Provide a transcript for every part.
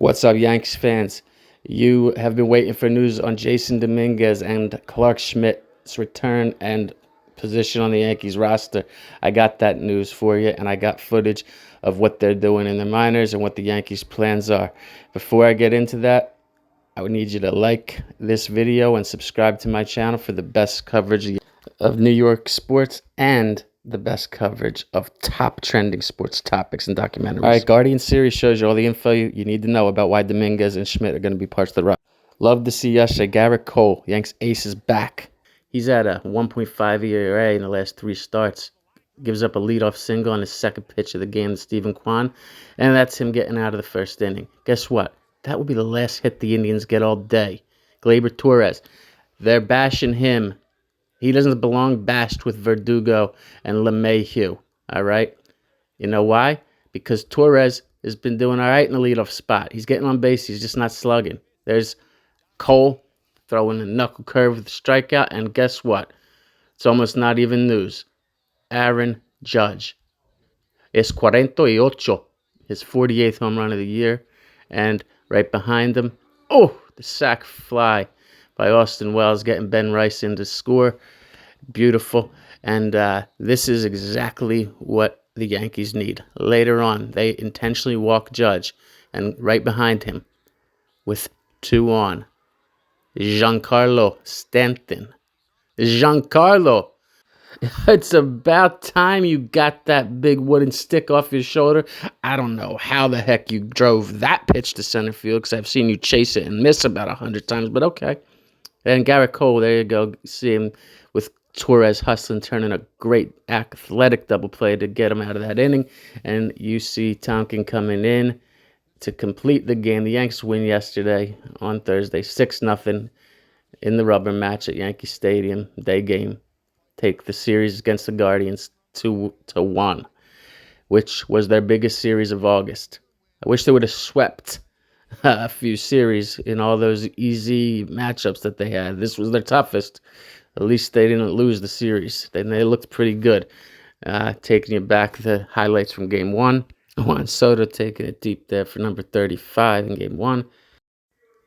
What's up, Yankees fans? You have been waiting for news on Jasson Dominguez and Schmidt's return and position on the Yankees roster. I got that news for you, and I got footage of what they're doing in the minors and what the Yankees' plans are. Before I get into that, I would need you to like this video and subscribe to my channel for the best coverage of New York sports and the best coverage of top trending sports topics and documentaries. All right, Guardian series shows you all the info you need to know about why Dominguez and Schmidt are going to be parts of the roster. Love to see yesterday, Gerrit Cole, Yanks ace, is back. He's at a 1.5 ERA in the last 3 starts. Gives up a leadoff single on his second pitch of the game to Stephen Kwan, and that's him getting out of the first inning. Guess what? That will be the last hit the Indians get all day. Gleyber Torres, they're bashing him. He doesn't belong bashed with Verdugo and LeMaheiu, all right? You know why? Because Torres has been doing all right in the leadoff spot. He's getting on base. He's just not slugging. There's Cole throwing a knuckle curve with a strikeout, and guess what? It's almost not even news. Aaron Judge. Es 48, his 48th home run of the year. And right behind him, the sac fly by Austin Wells, getting Ben Rice in to score. Beautiful. And this is exactly what the Yankees need. Later on, they intentionally walk Judge, and right behind him, with 2 on, Giancarlo Stanton. Giancarlo, it's about time you got that big wooden stick off your shoulder. I don't know how the heck you drove that pitch to center field, because I've seen you chase it and miss about 100 times, but okay. And Gerrit Cole, there you go. See him with Torres hustling, turning a great athletic double play to get him out of that inning. And you see Tompkins coming in to complete the game. The Yanks win yesterday on Thursday, 6-0 in the rubber match at Yankee Stadium, day game. Take the series against the Guardians 2-1, which was their biggest series of August. I wish they would have swept a few series in all those easy matchups that they had. This was their toughest. At least they didn't lose the series. They looked pretty good. Taking you back, the highlights from Game 1. Juan Soto taking it deep there for number 35 in Game 1.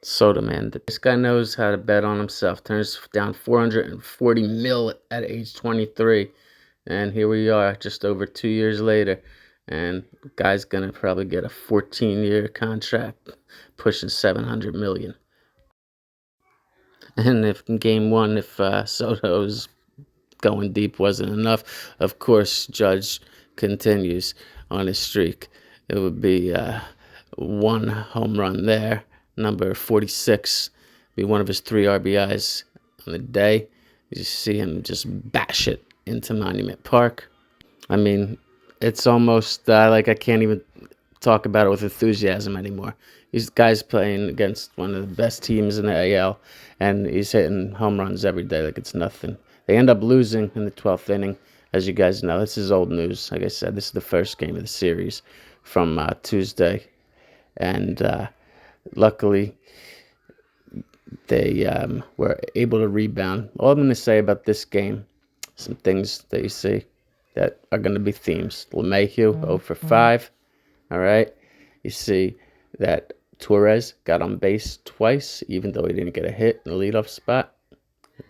Soto, man, this guy knows how to bet on himself. Turns down $440 million at age 23. And here we are, just over 2 years later. And the guy's going to probably get a 14-year contract, pushing $700 million. And if in Game 1, if Soto's going deep wasn't enough, of course, Judge continues on his streak. It would be 1 home run there. Number 46 be one of his 3 RBIs on the day. You see him just bash it into Monument Park. I mean, it's almost like I can't even talk about it with enthusiasm anymore. These guys playing against one of the best teams in the AL, and he's hitting home runs every day like it's nothing. They end up losing in the 12th inning, as you guys know. This is old news. Like I said, this is the first game of the series from Tuesday. And luckily, they were able to rebound. All I'm going to say about this game, some things that you see that are going to be themes. LeMaheiu, 0 for 5. All right. You see that Torres got on base twice, even though he didn't get a hit in the leadoff spot.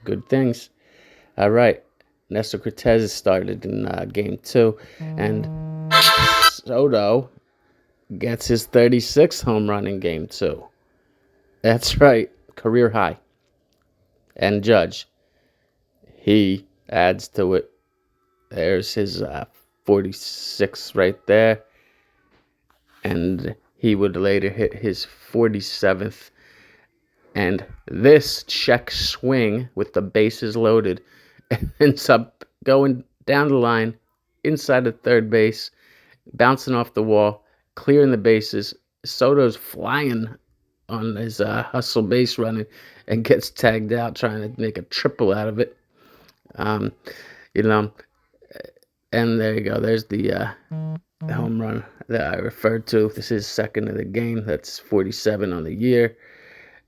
Good things. All right. Nestor Cortes started in Game 2. And Soto gets his 36th home run in Game 2. That's right. Career high. And Judge, he adds to it. There's his 46 right there. And he would later hit his 47th. And this check swing with the bases loaded ends up going down the line, inside of third base, bouncing off the wall, clearing the bases. Soto's flying on his hustle base running and gets tagged out, trying to make a triple out of it. And there you go. There's the home run that I referred to. This is second of the game. That's 47 on the year.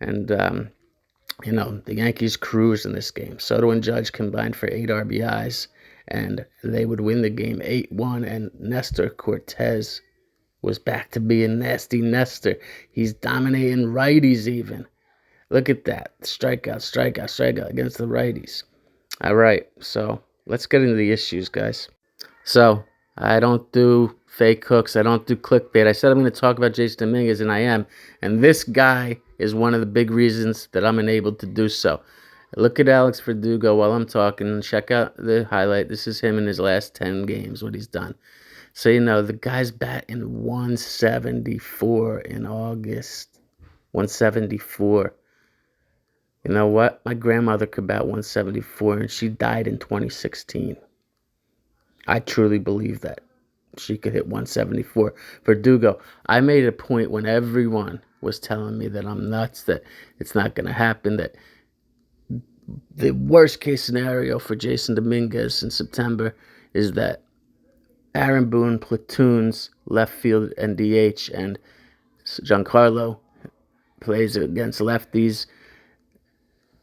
And, the Yankees cruised in this game. Soto and Judge combined for 8 RBIs, and they would win the game 8-1. And Nestor Cortes was back to being nasty Nestor. He's dominating righties even. Look at that. Strikeout, strikeout, strikeout against the righties. All right, so let's get into the issues, guys. So I don't do fake hooks. I don't do clickbait. I said I'm going to talk about Jasson Dominguez, and I am. And this guy is one of the big reasons that I'm enabled to do so. Look at Alex Verdugo while I'm talking. Check out the highlight. This is him in his last 10 games, what he's done. So, the guy's batting 174 in August. 174. You know what? My grandmother could bat 174, and she died in 2016. I truly believe that she could hit 174. Verdugo, I made a point when everyone was telling me that I'm nuts, that it's not going to happen, that the worst case scenario for Jasson Dominguez in September is that Aaron Boone platoons left field and DH, and Giancarlo plays against lefties.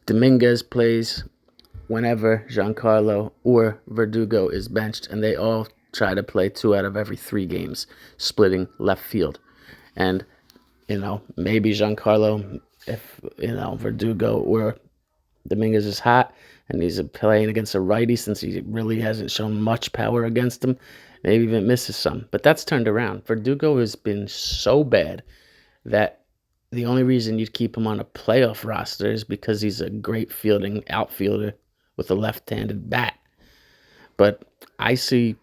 Dominguez plays whenever Giancarlo or Verdugo is benched, and they all try to play 2 out of every 3 games, splitting left field. And, maybe Giancarlo, if, Verdugo or Dominguez is hot and he's playing against a righty, since he really hasn't shown much power against him, maybe even misses some. But that's turned around. Verdugo has been so bad that the only reason you'd keep him on a playoff roster is because he's a great fielding outfielder with a left-handed bat. But I see,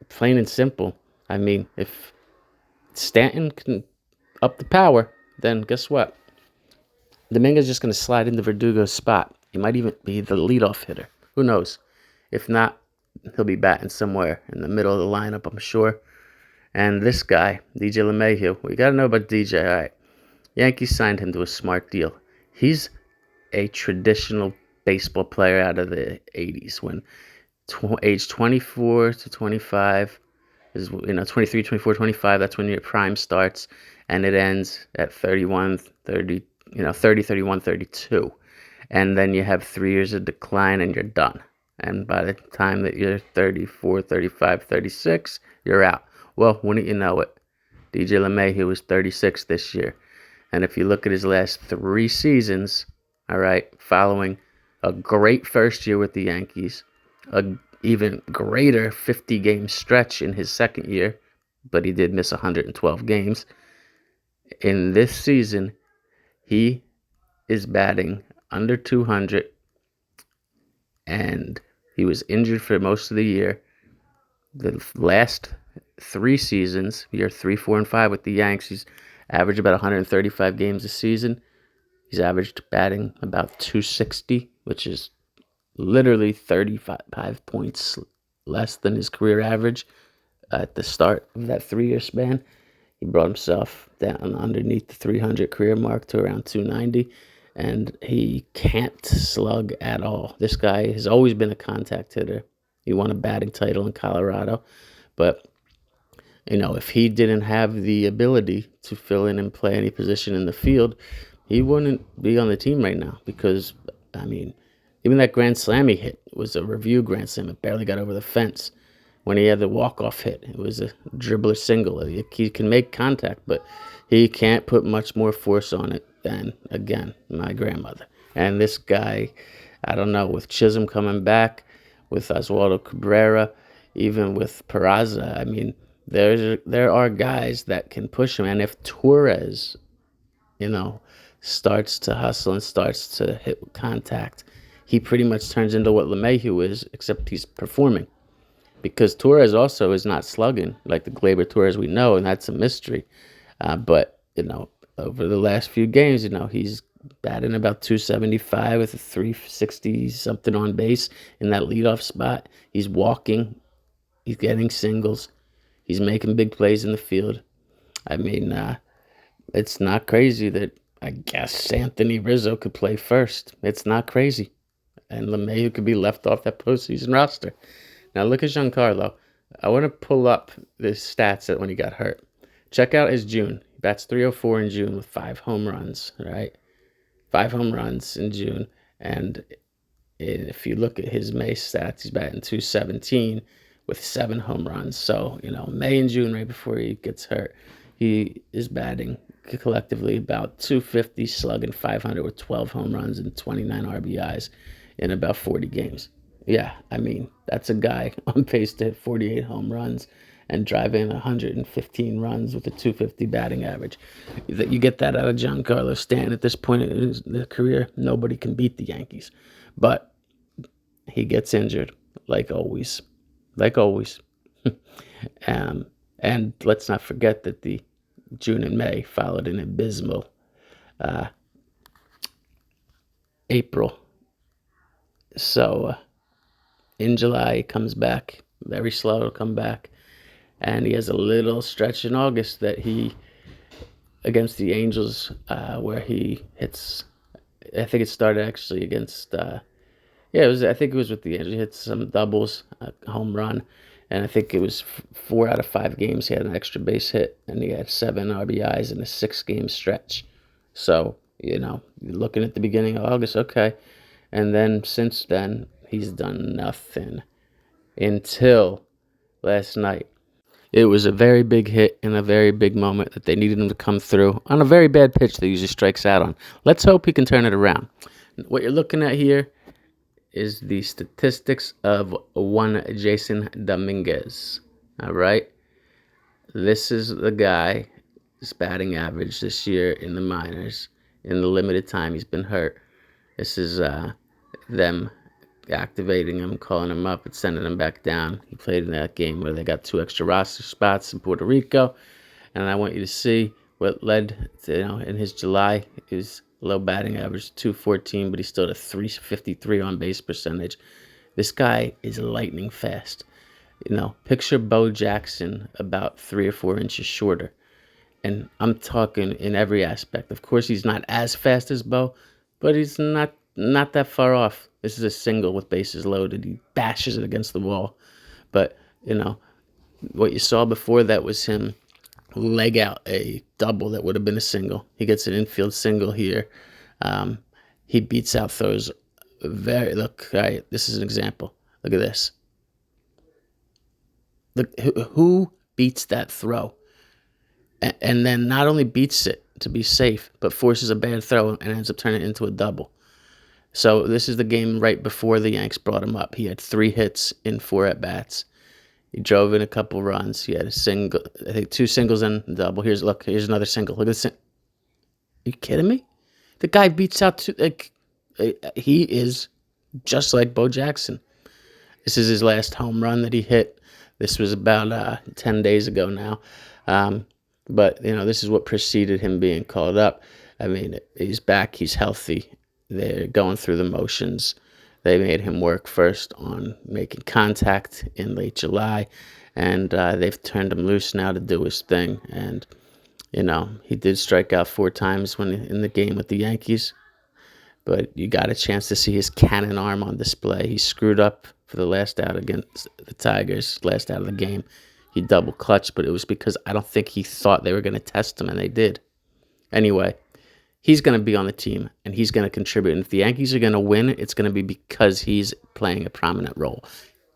plain and simple, if Stanton can up the power, then guess what? Dominguez is just going to slide into Verdugo's spot. He might even be the leadoff hitter. Who knows? If not, he'll be batting somewhere in the middle of the lineup, I'm sure. And this guy, DJ LeMaheiu, we got to know about DJ. All right. Yankees signed him to a smart deal. He's a traditional baseball player out of the 80s when age 24 to 25 is, 23, 24, 25, that's when your prime starts, and it ends at 31, 30, 30, 31, 32. And then you have 3 years of decline and you're done. And by the time that you're 34, 35, 36, you're out. Well, wouldn't you know it? DJ LeMaheiu was 36 this year. And if you look at his last 3 seasons, all right, following a great first year with the Yankees, a even greater 50-game stretch in his second year, but he did miss 112 games. In this season, he is batting under 200, and he was injured for most of the year. The last 3 seasons, year 3, 4, and 5 with the Yanks, he's averaged about 135 games a season. He's averaged batting about 260, which is literally 35 points less than his career average at the start of that 3-year span. He brought himself down underneath the 300 career mark to around 290, and he can't slug at all. This guy has always been a contact hitter. He won a batting title in Colorado, but if he didn't have the ability to fill in and play any position in the field, he wouldn't be on the team right now because, even that grand slam he hit was a review grand slam. It barely got over the fence. When he had the walk-off hit, it was a dribbler single. He can make contact, but he can't put much more force on it than, again, my grandmother. And this guy, I don't know, with Chisholm coming back, with Oswaldo Cabrera, even with Peraza, there are guys that can push him. And if Torres, starts to hustle and starts to hit contact, he pretty much turns into what LeMaheiu is, except he's performing. Because Torres also is not slugging like the Gleyber Torres we know, and that's a mystery. But, over the last few games, he's batting about 275 with a 360-something on base in that leadoff spot. He's walking. He's getting singles. He's making big plays in the field. It's not crazy that I guess Anthony Rizzo could play first. It's not crazy. And LeMaheiu could be left off that postseason roster. Now look at Giancarlo. I want to pull up the stats that when he got hurt. Check out his June. He bats 304 in June with 5 home runs, right? 5 home runs in June. And if you look at his May stats, he's batting 217 with 7 home runs. So, May and June, right before he gets hurt, He is batting collectively about 250, slugging 500 with 12 home runs and 29 RBIs in about 40 games. Yeah, I mean, that's a guy on pace to hit 48 home runs and drive in 115 runs with a 250 batting average. That you get that out of Giancarlo Stanton at this point in his career, nobody can beat the Yankees. But he gets injured, like always. Like always. And let's not forget that the June and May followed an abysmal April. So in July, he comes back, very slow to come back. And he has a little stretch in August that he, against the Angels, where he hits, I think it started actually against, yeah, I think it was with the Angels. He hit some doubles, a home run. And I think it was 4 out of 5 games he had an extra base hit, and he had 7 RBIs in a 6-game stretch. So, you're looking at the beginning of August, okay. And then since then, he's done nothing until last night. It was a very big hit in a very big moment that they needed him to come through on a very bad pitch that he usually strikes out on. Let's hope he can turn it around. What you're looking at here is the statistics of one Jasson Dominguez. All right. This is the guy, his batting average this year in the minors, in the limited time he's been hurt. This is them activating him, calling him up, and sending him back down. He played in that game where they got 2 extra roster spots in Puerto Rico. And I want you to see what led to, in his July, his low batting average, 214, but he still had a 353 on base percentage. This guy is lightning fast. Picture Bo Jackson about 3 or 4 inches shorter. And I'm talking in every aspect. Of course, he's not as fast as Bo, but he's not that far off. This is a single with bases loaded. He bashes it against the wall. But, what you saw before that was him leg out a double that would have been a single. He gets an infield single here. He beats out throws. Look, all right, this is an example. Look at this. Look, who beats that throw? And then not only beats it to be safe, but forces a bad throw and ends up turning it into a double. So this is the game right before the Yanks brought him up. He had 3 hits in 4 at-bats. He drove in a couple runs. He had a single, I think 2 singles and a double. Here's another single. Look at this. Are you kidding me? The guy beats out he is just like Bo Jackson. This is his last home run that he hit. This was about 10 days ago now. But, this is what preceded him being called up. I mean, he's back. He's healthy. They're going through the motions. They made him work first on making contact in late July, and they've turned him loose now to do his thing. And, he did strike out 4 times when in the game with the Yankees, but you got a chance to see his cannon arm on display. He screwed up for the last out against the Tigers, last out of the game. He double clutched, but it was because I don't think he thought they were going to test him, and they did. Anyway, he's going to be on the team, and he's going to contribute. And if the Yankees are going to win, it's going to be because he's playing a prominent role.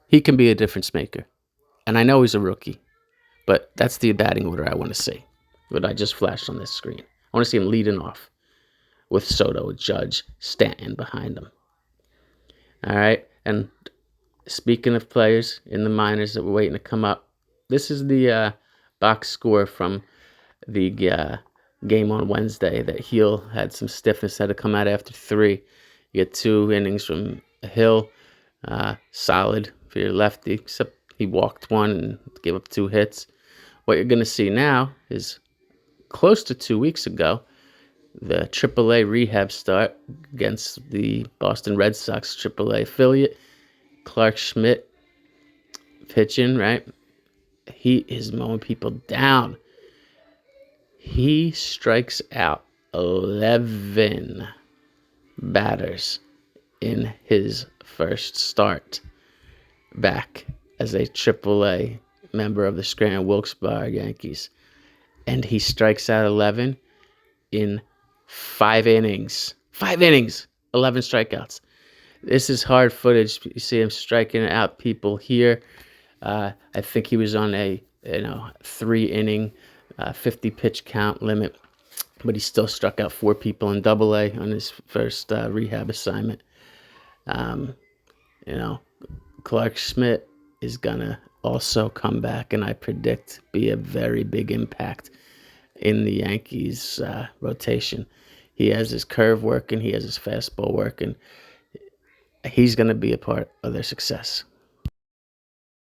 He can be a difference maker. And I know he's a rookie, but that's the batting order I want to see, what I just flashed on this screen. I want to see him leading off with Soto, Judge, Stanton behind him. All right? And speaking of players in the minors that were waiting to come up, this is the box score from the game on Wednesday that Hill had some stiffness, had to come out after 3. You get 2 innings from Hill, solid for your lefty, except he walked 1 and gave up 2 hits. What you're going to see now is close to 2 weeks ago, the AAA rehab start against the Boston Red Sox AAA affiliate. Clarke Schmidt pitching, right? He is mowing people down. He strikes out 11 batters in his first start back as a AAA member of the Scranton Wilkes-Barre Yankees. And he strikes out 11 in 5 innings. 5 innings, 11 strikeouts. This is hard footage. You see him striking out people here. I think he was on a 3-inning 50 pitch count limit, but he still struck out 4 people in AA on his first rehab assignment. You know, Clarke Schmidt is gonna also come back, and I predict be a very big impact in the Yankees rotation. He has his curve working, he has his fastball working. He's gonna be a part of their success.